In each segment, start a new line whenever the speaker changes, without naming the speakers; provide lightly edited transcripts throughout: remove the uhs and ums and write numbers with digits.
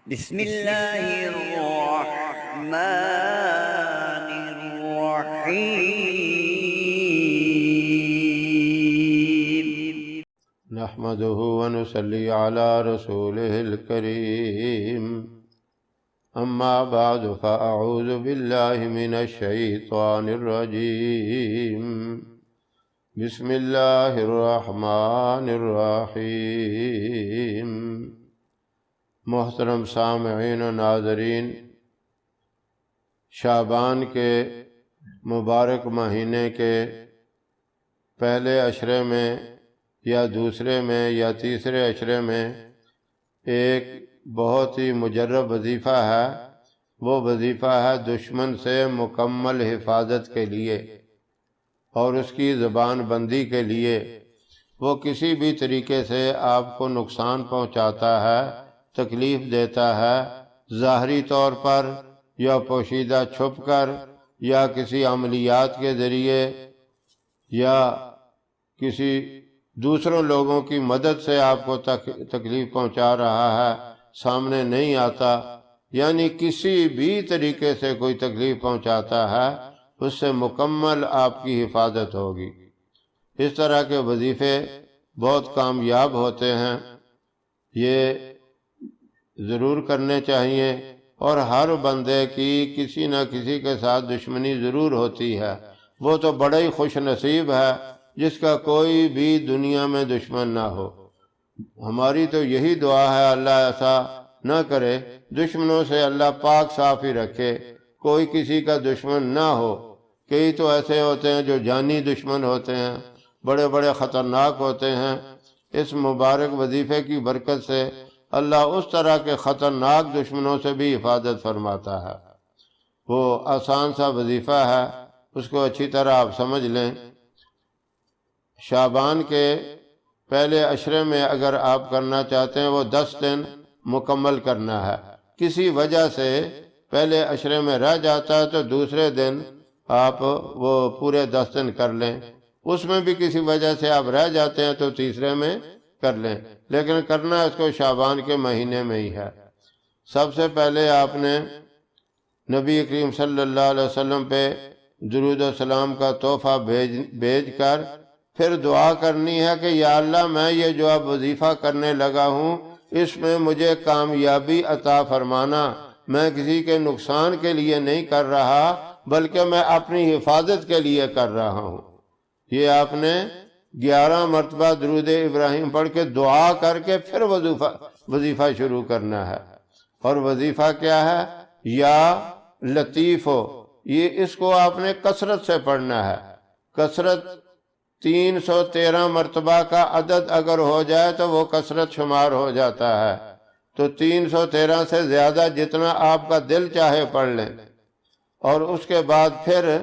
بسم الله الرحمن الرحيم.
نحمده ونصلي على رسوله الكريم. أما بعد فأعوذ بالله من الشيطان الرجيم. بسم الله الرحمن الرحيم. محترم سامعین و ناظرین، شعبان کے مبارک مہینے کے پہلے عشرے میں یا دوسرے میں یا تیسرے عشرے میں ایک بہت ہی مجرب وظیفہ ہے۔ وہ وظیفہ ہے دشمن سے مکمل حفاظت کے لیے اور اس کی زبان بندی کے لیے۔ وہ کسی بھی طریقے سے آپ کو نقصان پہنچاتا ہے، تکلیف دیتا ہے، ظاہری طور پر یا پوشیدہ چھپ کر یا کسی عملیات کے ذریعے یا کسی دوسروں لوگوں کی مدد سے آپ کو تکلیف پہنچا رہا ہے، سامنے نہیں آتا، یعنی کسی بھی طریقے سے کوئی تکلیف پہنچاتا ہے، اس سے مکمل آپ کی حفاظت ہوگی۔ اس طرح کے وظیفے بہت کامیاب ہوتے ہیں، یہ ضرور کرنے چاہیے، اور ہر بندے کی کسی نہ کسی کے ساتھ دشمنی ضرور ہوتی ہے۔ وہ تو بڑا ہی خوش نصیب ہے جس کا کوئی بھی دنیا میں دشمن نہ ہو۔ ہماری تو یہی دعا ہے، اللہ ایسا نہ کرے، دشمنوں سے اللہ پاک صاف ہی رکھے، کوئی کسی کا دشمن نہ ہو۔ کئی تو ایسے ہوتے ہیں جو جانی دشمن ہوتے ہیں، بڑے بڑے خطرناک ہوتے ہیں۔ اس مبارک وظیفے کی برکت سے اللہ اس طرح کے خطرناک دشمنوں سے بھی حفاظت فرماتا ہے۔ وہ آسان سا وظیفہ ہے، اس کو اچھی طرح آپ سمجھ لیں۔ شعبان کے پہلے عشرے میں اگر آپ کرنا چاہتے ہیں، وہ 10 دن مکمل کرنا ہے۔ کسی وجہ سے پہلے عشرے میں رہ جاتا ہے تو دوسرے دن آپ وہ پورے 10 دن کر لیں۔ اس میں بھی کسی وجہ سے آپ رہ جاتے ہیں تو تیسرے میں کر لیں، لیکن کرنا اس کو شعبان کے مہینے میں ہی ہے۔ سب سے پہلے آپ نے نبی کریم صلی اللہ علیہ وسلم پہ درود و سلام کا تحفہ بھیج کر پھر دعا کرنی ہے کہ یا اللہ، میں یہ جو اب وظیفہ کرنے لگا ہوں، اس میں مجھے کامیابی عطا فرمانا۔ میں کسی کے نقصان کے لیے نہیں کر رہا، بلکہ میں اپنی حفاظت کے لیے کر رہا ہوں۔ یہ آپ نے 11 مرتبہ درود ابراہیم پڑھ کے دعا کر کے پھر وظیفہ شروع کرنا ہے۔ اور وظیفہ کیا ہے؟ یا لطیف ہو، یہ اس کو آپ نے کثرت سے پڑھنا ہے۔ کثرت 313 مرتبہ کا عدد اگر ہو جائے تو وہ کثرت شمار ہو جاتا ہے، تو 313 سے زیادہ جتنا آپ کا دل چاہے پڑھ لیں۔ اور اس کے بعد پھر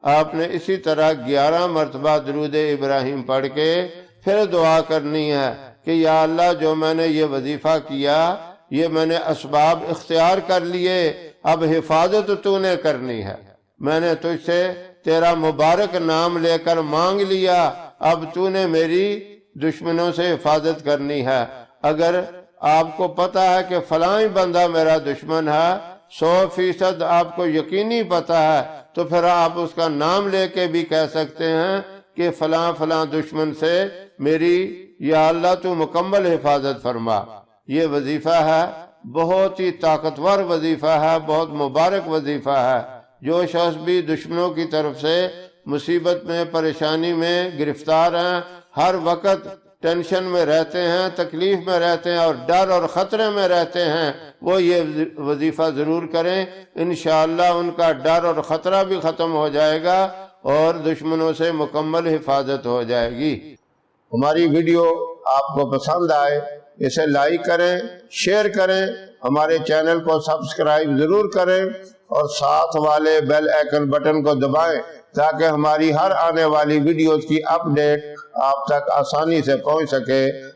آپ نے اسی طرح 11 مرتبہ درود ابراہیم پڑھ کے پھر دعا کرنی ہے کہ یا اللہ، جو میں نے یہ وظیفہ کیا، یہ میں نے اسباب اختیار کر لیے، اب حفاظت تو نے کرنی ہے۔ میں نے تجھ سے تیرا مبارک نام لے کر مانگ لیا، اب تو نے میری دشمنوں سے حفاظت کرنی ہے۔ اگر آپ کو پتا ہے کہ فلاں بندہ میرا دشمن ہے، 100% آپ کو یقینی پتا ہے، تو پھر آپ اس کا نام لے کے بھی کہہ سکتے ہیں کہ فلاں فلاں دشمن سے میری یا اللہ تو مکمل حفاظت فرما۔ یہ وظیفہ ہے، بہت ہی طاقتور وظیفہ ہے، بہت مبارک وظیفہ ہے۔ جو شخص بھی دشمنوں کی طرف سے مصیبت میں، پریشانی میں گرفتار ہیں، ہر وقت ٹینشن میں رہتے ہیں، تکلیف میں رہتے ہیں اور ڈر اور خطرے میں رہتے ہیں، وہ یہ وظیفہ ضرور کریں۔ انشاءاللہ ان کا ڈر اور خطرہ بھی ختم ہو جائے گا اور دشمنوں سے مکمل حفاظت ہو جائے گی۔ ہماری ویڈیو آپ کو پسند آئے، اسے لائک کریں، شیئر کریں، ہمارے چینل کو سبسکرائب ضرور کریں اور ساتھ والے بیل آئیکن بٹن کو دبائیں تاکہ ہماری ہر آنے والی ویڈیوز کی اپڈیٹ آپ تک آسانی سے پہنچ سکے۔